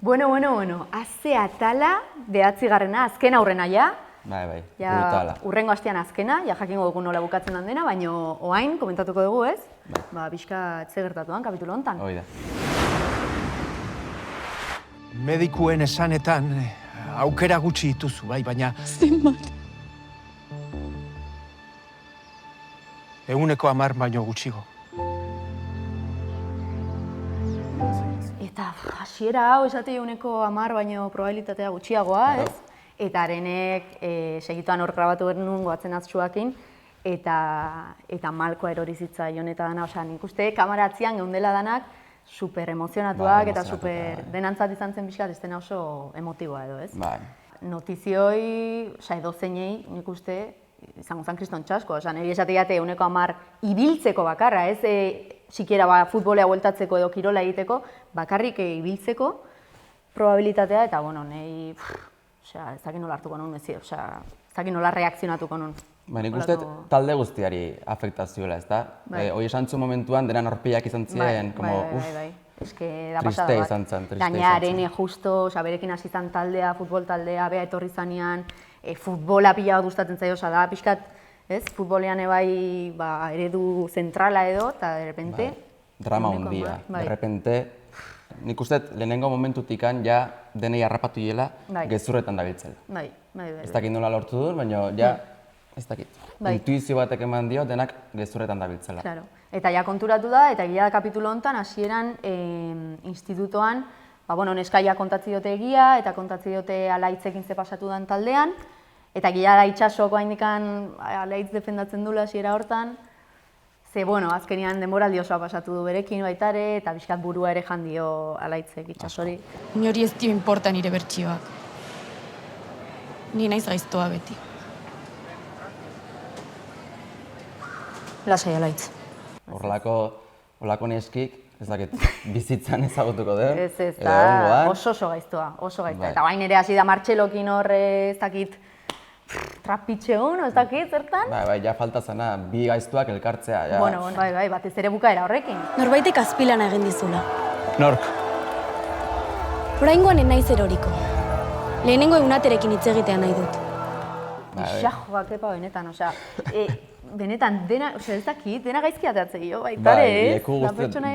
Bueno, haze atala, 9. azken aurrena ja. Bai, Ja, brutala. urrengo astean azkena, ja jakingo dugu nola bukatzen den dena, baina oain komentatuko dugu, ez? Bai. Ba, pixka ze gertatuan kapitulu hontan. Hoi da. Medikuen esanetan aukera gutxi dituzu, bai, baina Zenbat? 10% baino gutxigo. Eta hasiera hau esate 10% baino probabilitatea gutxiagoa, ez? Eta arenek segituan hor grabatu genuen goatzen atzuakin, eta malkoa erori zitzaion eta dana, osea, nik uste kamara atzian geundela danak super emozionatuak eta super denantzat izan zen pixkat, ez dena oso emotiboa edo, ez? Bai. Notizioi, osea, edozeinei, nik uste, izango zen kriston txasko, osea, niri esate jate 10% ibiltzeko bakarra, ez sikiera futbolea bueltatzeko edo kirola egiteko, bakarrik ibiltzeko probabilitatea, eta, bueno, nahi, osea, ez dakit nola hartuko nun, osea, ez dakit nola reakzionatuko nun. Nik uste talde guztiari afektazioela, ez da? Hoi esan zuen momentuan, denan horpiak izan ziren, Bai. Eske da pasada triste bat. izan zen, triste Gaina izan zen. arene justo, osea, berekin hasi zen taldea, futbol taldea, bea etorri zanean, futbola pila bat gustatzen zaio, osea, da pixkat, ez? Futbolean ebai eredu zentrala edo, eta de repente... Drama hundia, de repente, nik uste lehenengo momentutikan ja denei harrapatu hiela gezurretan dabiltzela. Bai. Ez dakit nola lortu duen, baina ja, ez dakit. Intuizio batek eman dio denak gezurretan dabiltzela. Claro. Eta ja konturatu da, eta gila da kapitulo honetan, hasieran institutoan, neskaia kontatzi diote egia, eta kontatzi diote alaitzekin ze pasatu den taldean, eta gila da itxasoko haindikan alaitz defendatzen dula hasiera hortan, ze, azkenean denboraldi osoa pasatu du berekin baitare, eta bizkat burua ere jandio alaitzek itxasori. Inori ez dio inporta nire bertsioak. Ni naiz gaiztoa beti. Lasai alaitz. Horlako neskik, ez dakit, bizitzan ezagutuko den. Ez, oso gaiztoa. Eta bain ere hasi da Martxelokin hor, ez dakit, trapitxe hon, ez dakit, zertan? Bai, ja falta zena, bi gaiztuak elkartzea. Bai, batez ere bukaera horrekin. Norbaitek azpilana egin dizula. Nork? Oraingoan ez naiz eroriko. Lehenengo egunaterekin hitz egitea nahi dut. Ixajoak epa benetan, osea, benetan dena, osea, ez dakit, dena gaizki ateatzen jo, baitare, ez? Bai, leku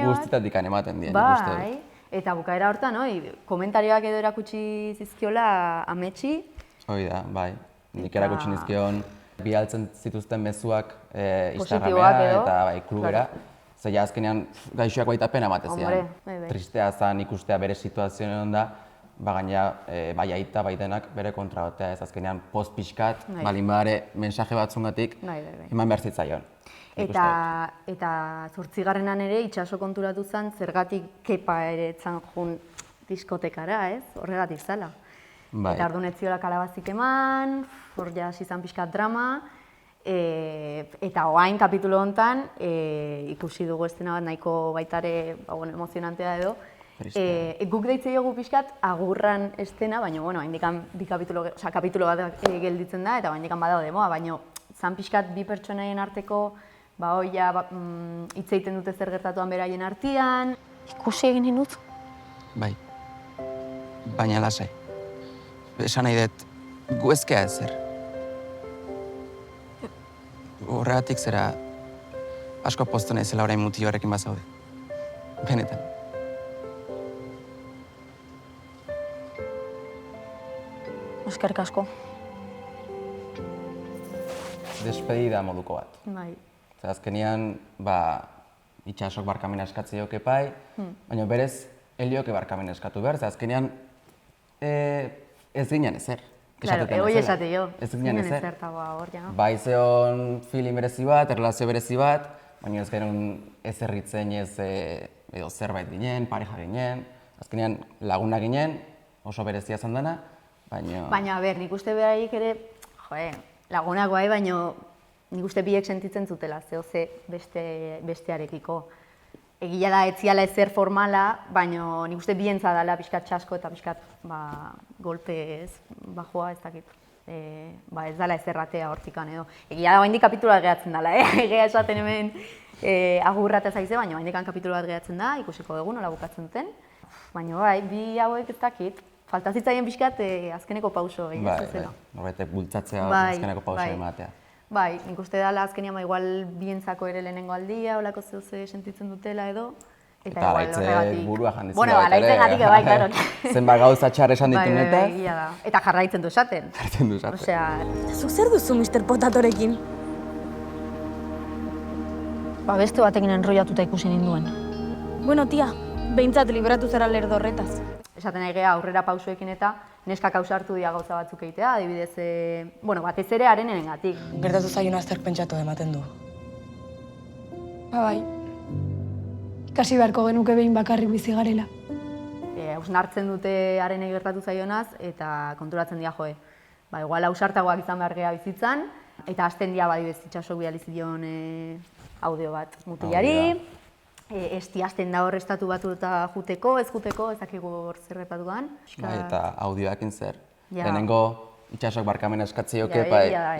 guztitatik ematen dien, nik uste. Bai, eta bukaera hortan, komentarioak edo erakutsi zizkiola ametsi. Hoi da, bai. Nik erakutsi nizkion bialtzen zituzten mezuak Instagramean eta klubera. Zer azkenean gaixoak baita pena ematezian. Tristea zan ikustea bere situazioen da, gaina bai aita bai denak bere kontra batea, ez azkenean post pixkat, balin badare mensaje batzungatik eman behar zitzaion. Eta 8. ere itxaso konturatu zen zergatik kepa ere etzan jun diskotekara, ez? Horregatik zala. Eta orduan ez ziola kalabazik eman, hor ja hasi zen pixkat drama, eta oain kapitulo honetan ikusi dugu estena bat nahiko baitare emozionantea edo, guk deitze dugu pixkat agurran estena, baina haindikan kapitulo bat gelditzen da, eta haindikan badaude moa, baina zan pixkat bi pertsonaien arteko hitz egiten dute zer gertatuan beraien artean. Ikusi egin dut? Bai, baina lasai. Esan nahi dut, gu ezkea ezer. Horregatik zera asko postu naizela orain muti horrekin bazaude. Benetan. Eskerrik asko. Despedida moduko bat. Bai. Azkenean, itxasok barkamena eskatze joke pai, baina berez, helioke barkamena eskatu behar, azkenean ez ginen ezer. Claro, egoi esate jo. Ez ginen ezer. Hor, ja. Bai zeon feeling berezi bat, erlazio berezi bat, baina ez genuen ezerritzen edo zerbait ginen, pareja ginen, azkenean laguna ginen, oso berezia zan dena, baina... Baina, nik uste beharaik ere, lagunak bai, baina nik uste biek sentitzen zutela, ze bestearekiko. Egia da, etziala ezer formala, baina nik uste bientza dela pixkat txasko eta pixkat golpe ez, bajoa ez dakit. Ez dela ezerratea hortikan edo. Egia da, haindik kapitulu bat gehatzen dela, egia esaten hemen agurra eta zaize, baina haindikan kapitulu bat gehatzen da, ikusiko dugu nola bukatzen duten. baina bai, bi hauek ez dakit, falta zitzaien pixkat azkeneko pauso egin ez zela. Horretek bultzatzea azkeneko pauso ematea. Bai, nik uste dela azkenean igual bientzako ere lehenengo aldia, holako zeuze sentitzen dutela edo. Eta alaitze burua jandizela. Bueno, alaitzen gatik, bai, klaro. Zenbat gauza txar esan ditu netaz. Bai, da. Eta jarraitzen du esaten. Jarraitzen du esaten. Osea... Zuk zer duzu, Mr. Potatorekin? Beste batekin enrollatuta ikusi ninduen. Bueno, tia, behintzat libratu zara lerdo horretaz. Esaten nahi geha aurrera pausoekin eta neskak ausartu dira gauza batzuk egitea, adibidez, bueno, batez ere harenengatik. Gertatu zaiona zer pentsatu ematen du. Bai. Ikasi beharko genuke behin bakarrik bizi garela. Hausnartzen dute harenei gertatu zaionaz eta konturatzen dira joe. Ba, igual ausartagoak izan behar geha bizitzan, eta hasten dira badibidez itxasok bidali zion audio bat mutilari. Esti hasten da hor estatu batu eta juteko, ez dakigu hor zer gertatu den. Eta audioakin zer. Lehenengo itxasok barkamena eskatzeo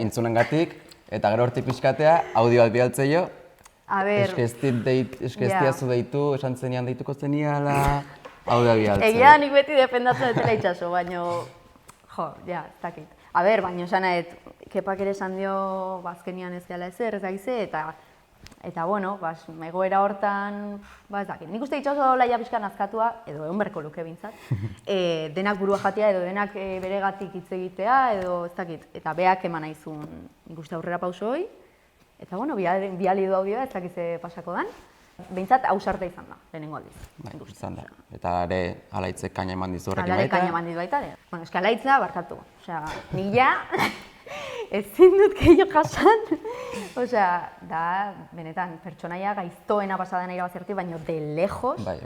intzunengatik, eta gero hortik pixkatea, audio bat bidaltzeio, eskeztia zu deitu, esan zenean deituko zeniala, audioa bidaltzea. Egia nik beti defendatzen dutela itxaso, baina, ez dakit. Baina esan nahet, Kepak ere esan dio, azkenian ez gala ezer, ez dakize, eta bueno, egoera hortan, ez dakit. Nik uste itxaso laia pixkan azkatua, edo egon berko luke bintzat, denak burua jatea edo denak beregatik hitz egitea, edo ez dakit. Eta beak eman nahizun nik uste aurrera pauso hoi, eta bueno, biali du audioa, ez dakize pasako dan. Behintzat ausarta izan da, lehenengo aldiz. Bai, izan da. Eta ere alaitzek kaina eman dizu horrekin baita. Alare kaina eman dizu baita ere. Bueno, eski alaitza barkatu. Osea, nik ja, ezin dut gehiago jasan. Osea, da, benetan, pertsonaia gaiztoena pasadan ira bazerti, baina de lejos. Bai.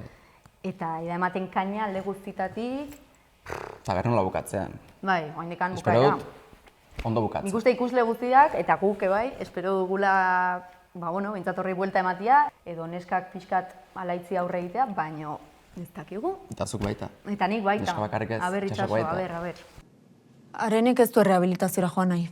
Eta ida ematen kaina alde guztitatik. Eta behar nola bukatzean. Bai, oindekan bukaera. Espero dut, ondo bukatzen. Nik uste ikusle guztiak, eta guk bai, espero dugula bintzat horri buelta ematia, edo neskak pixkat alaitzi aurre egitea, baina ez dakigu. Eta zuk baita. Eta nik baita. Neska bakarrik ez, itxasok baita. Aber. Harenek ez du rehabilitaziora joan nahi.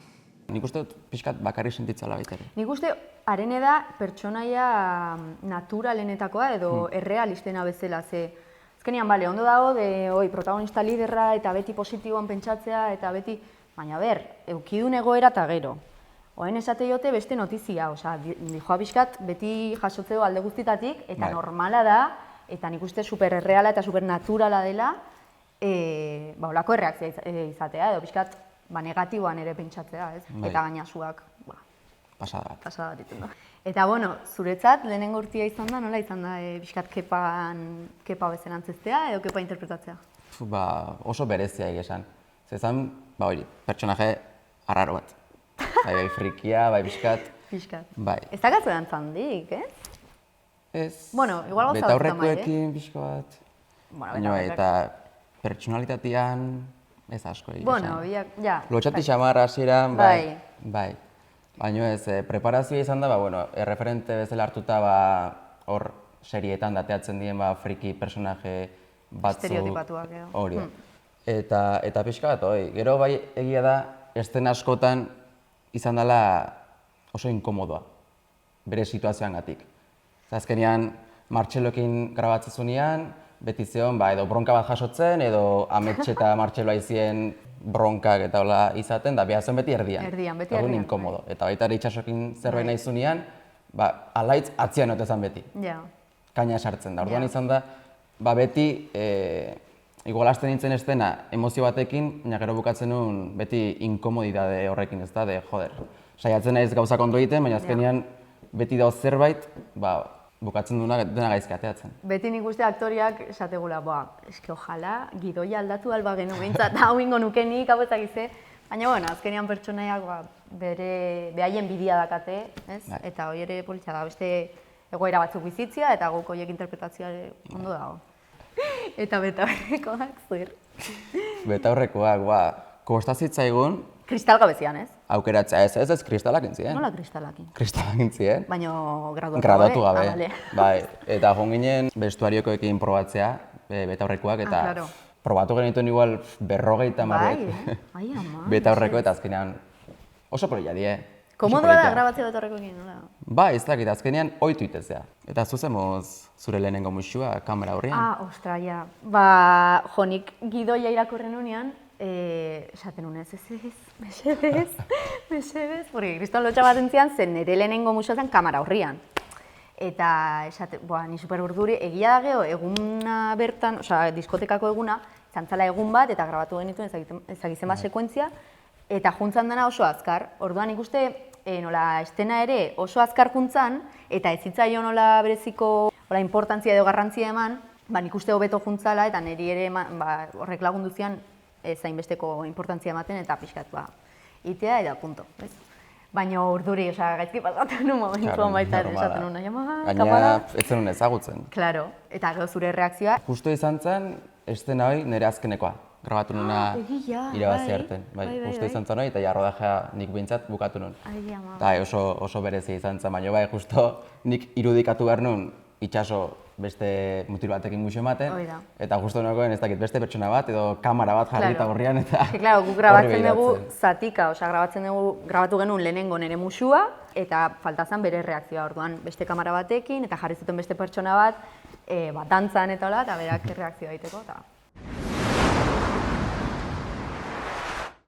Nik uste dut pixkat bakarrik sentitzala baita ere. Nik uste harene da pertsonaia naturalenetakoa edo errealistena bezala, ze azkenean, ondo dago, protagonista liderra eta beti positiboan pentsatzea eta beti, baina eukidun egoera eta gero. Oain esate jote beste notizia, osea, joa pixkat beti jasotzeo alde guztitatik, eta normala da, eta nik uste supererreala eta supernaturala dela, olako erreakzioa izatea, edo pixkat negatiboan ere pentsatzea, ez? Eta gainasuak, pasada bat. Pasada bat ditzen da. Eta, zuretzat, lehenengo urtia izan da, nola izan da pixkat kepa bezen antzestea, edo kepa interpretatzea? Oso berezia egesan. Zezan, pertsonaje arraro bat. Bai frikia, bai pixkat. Pixkat. Bai. Ez dakatzu dantzandik, ez? Ez. Bueno, igual gauza dut betaurrekoekin pixka bat. Baina eta pertsonalitatean ez asko egin. Bueno, ja. Lotxati xamarra hasieran, bai. Baina ez, preparazioa izan da, erreferente bezala hartuta hor serietan dateatzen dien friki personaje batzuk. Estereotipatuak edo. Hori. Eta pixka bat, gero bai egia da, eszena askotan izan dela oso inkomodoa, bere situazioangatik. Azkenean, Martxeloekin grabatzen zunean, beti zeon, edo bronka bat jasotzen, edo Amets eta Martxelo aizien bronkak eta hola izaten, da behar zen beti erdian. Beti erdian. Inkomodo. Eta baita ere itxasokin zerbait nahi zunean, alaitz atzian otezan beti. Kaina esartzen da. Orduan izan da, beti igual hasten nintzen estena emozio batekin, baina gero bukatzen nuen beti inkomodidade horrekin, ez da, joder. Saiatzen naiz gauzak ondo egiten, baina azkenean beti dauz zerbait, bukatzen duena dena gaizki ateatzen. Beti nik uste aktoriak esategula, eske ojala, gidoia aldatu alba genu behintzat, hau ingo nukenik, hau ez dakize. Baina, azkenean pertsonaiak behaien bidia dakate, ez? Eta hori ere politxa da, beste egoera batzuk bizitzia, eta guk horiek interpretazioa ondo dago. Eta betaurrekoak zer? Betaurrekoak, kostazitzaigun... Kristal gabezian, ez? Aukeratzea, ez kristalakin ziren. Nola kristalakin? Kristalakin ziren. Baina graduatu gabe. Bai, eta joan ginen bestuariokoekin probatzea, betaurrekoak, eta probatu genituen igual 50 Bai, ama. betaurreko, eta azkenean oso polilla die. Komodoa da grabatzea bat horrekoekin, nola? Ba, ez dakit, azkenean ohitu itezea. Eta zuzemoz zure lehenengo musua kamera aurrean. Ostra, ja. Ba, nik gidoia irakurren unean, esaten unez, mesedez, porque kriston lotxa bat entzian zen nire lehenengo musua zen kamera aurrean. Eta, ni super urduri, egia da geho, eguna bertan, osea, diskotekako eguna, zantzala egun bat, eta grabatu genituen ezagizen bat sekuentzia, eta juntzan dena oso azkar. Orduan ikuste, nola, estena ere oso azkar juntzan, eta ez zitzaio nola bereziko importantzia edo garrantzia eman, nik uste hobeto juntzala, eta niri ere horrek lagundu zian zainbesteko importantzia ematen, eta pixkat, itea, eta punto. Baina urduri, gaizki pasatzen un momentuan baita esaten una, kamara. Gaina ez zenun ezagutzen. Claro, eta gero zure reakzioa. Justo izan zen, estena hori nire azkenekoa. Grabatu nuna irabazi arten. Justo izan zen hori, eta rodajea nik behintzat bukatu nun. Eta oso berezia izan zen, baina justo nik irudikatu behar nun itxaso beste mutil batekin muxo ematen, eta justo nagoen ez dakit beste pertsona bat edo kamera bat jarrita gorrian eta Claro, guk grabatzen dugu zatika, grabatu genuen lehenengo nire musua, eta falta zen bere reakzioa orduan beste kamera batekin, eta jarri zuten beste pertsona bat, dantzan eta hola, eta berak reakzioa egiteko.